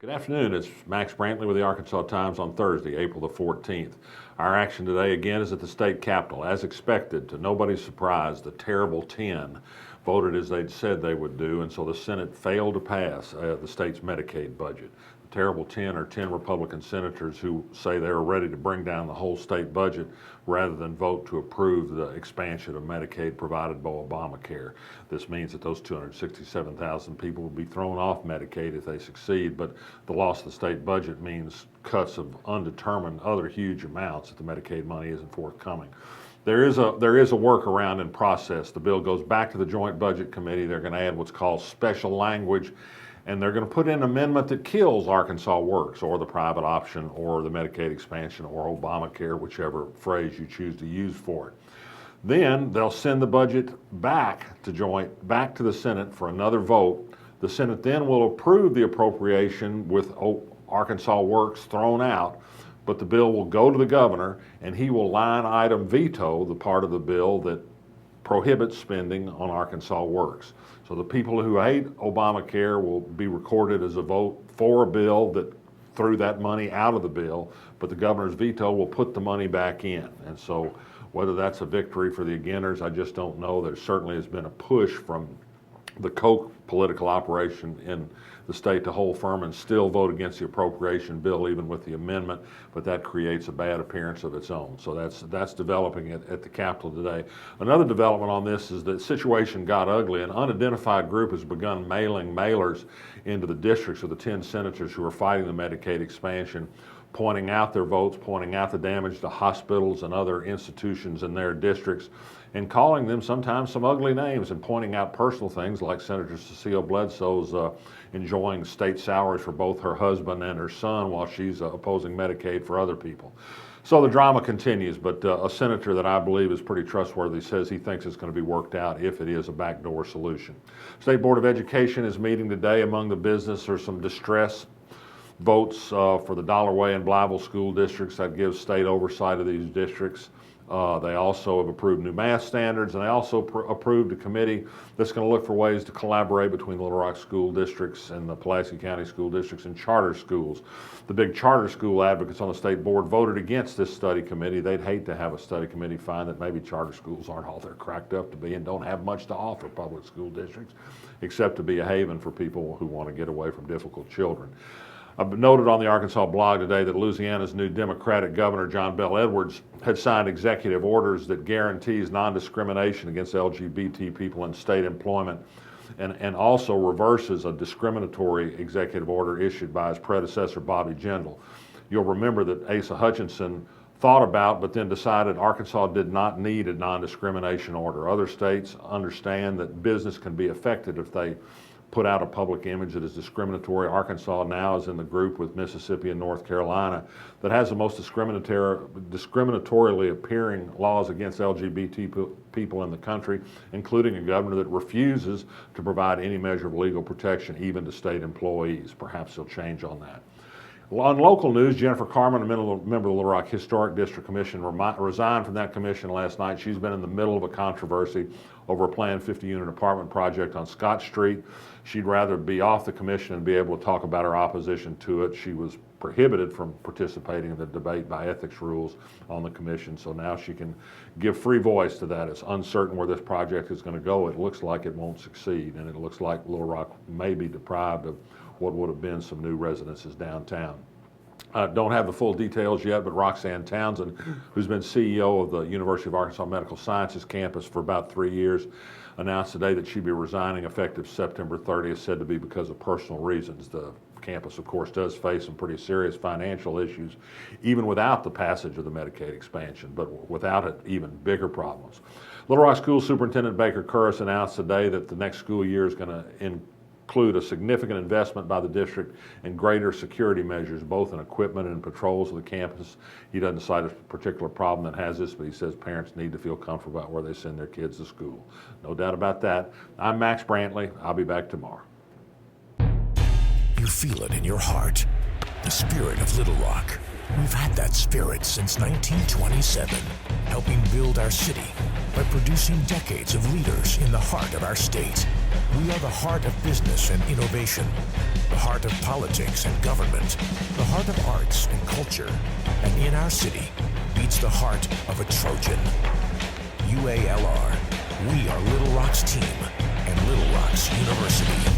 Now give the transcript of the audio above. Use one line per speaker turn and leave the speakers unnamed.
Good afternoon. It's Max Brantley with the Arkansas Times on Thursday, April the 14th. Our action today again is at the state capitol. As expected, to nobody's surprise, the terrible 10 voted as they'd said they would do, and so the Senate failed to pass the state's Medicaid budget. The terrible 10 are 10 Republican senators who say they're ready to bring down the whole state budget rather than vote to approve the expansion of Medicaid provided by Obamacare. This means that those 267,000 people will be thrown off Medicaid if they succeed, but the loss of the state budget means cuts of undetermined other huge amounts if the Medicaid money isn't forthcoming. There is a workaround in process. The bill goes back to the Joint Budget Committee. They're going to add what's called special language, and they're going to put in an amendment that kills Arkansas Works or the private option or the Medicaid expansion or Obamacare, whichever phrase you choose to use for it. Then they'll send the budget back to the Senate for another vote. The Senate then will approve the appropriation with Arkansas Works thrown out, but the bill will go to the governor and he will line item veto the part of the bill that prohibits spending on Arkansas Works. So the people who hate Obamacare will be recorded as a vote for a bill that threw that money out of the bill, but the governor's veto will put the money back in. And so whether that's a victory for the againers, I just don't know. There certainly has been a push from the Koch political operation in the state to hold firm and still vote against the appropriation bill even with the amendment, but that creates a bad appearance of its own. So that's developing at the Capitol today. Another development on this is that the situation got ugly. An unidentified group has begun mailing mailers into the districts of the 10 senators who are fighting the Medicaid expansion, pointing out their votes, pointing out the damage to hospitals and other institutions in their districts, and calling them sometimes some ugly names and pointing out personal things like Senator Cecile Bledsoe's enjoying state salaries for both her husband and her son while she's opposing Medicaid for other people. So the drama continues, but a senator that I believe is pretty trustworthy says he thinks it's going to be worked out if it is a backdoor solution. State Board of Education is meeting today. Among the business are some distress votes for the Dollar Way and Blytheville school districts. That gives state oversight of these districts. They also have approved new math standards, and they also approved a committee that's going to look for ways to collaborate between the Little Rock school districts and the Pulaski County school districts and charter schools. The big charter school advocates on the state board voted against this study committee. They'd hate to have a study committee find that maybe charter schools aren't all they're cracked up to be and don't have much to offer public school districts, except to be a haven for people who want to get away from difficult children. I've noted on the Arkansas blog today that Louisiana's new Democratic governor, John Bel Edwards, had signed executive orders that guarantees non-discrimination against LGBT people in state employment and also reverses a discriminatory executive order issued by his predecessor, Bobby Jindal. You'll remember that Asa Hutchinson thought about but then decided Arkansas did not need a non-discrimination order. Other states understand that business can be affected if they put out a public image that is discriminatory. Arkansas now is in the group with Mississippi and North Carolina that has the most discriminatorily appearing laws against LGBT people in the country, including a governor that refuses to provide any measure of legal protection even to state employees. Perhaps he'll change on that. On local news, Jennifer Carmen, a member of the Little Rock Historic District Commission, resigned from that commission last night. She's been in the middle of a controversy over a planned 50-unit apartment project on Scott Street. She'd rather be off the commission and be able to talk about her opposition to it. She was prohibited from participating in the debate by ethics rules on the commission, so now she can give free voice to that. It's uncertain where this project is going to go. It looks like it won't succeed, and it looks like Little Rock may be deprived of what would have been some new residences downtown. Don't have the full details yet, but Roxanne Townsend, who's been CEO of the University of Arkansas Medical Sciences campus for about 3 years, announced today that she'd be resigning effective September 30th, said to be because of personal reasons. The campus, of course, does face some pretty serious financial issues, even without the passage of the Medicaid expansion, but without it, even bigger problems. Little Rock School Superintendent Baker Curris announced today that the next school year is going to include a significant investment by the district and greater security measures, both in equipment and patrols of the campus. He doesn't cite a particular problem that has this, but he says parents need to feel comfortable about where they send their kids to school. No doubt about that. I'm Max Brantley. I'll be back tomorrow.
You feel it in your heart, the spirit of Little Rock. We've had that spirit since 1927, helping build our city, by producing decades of leaders in the heart of our state. We are the heart of business and innovation, the heart of politics and government, the heart of arts and culture, and in our city beats the heart of a Trojan. UALR, we are Little Rock's team and Little Rock's University.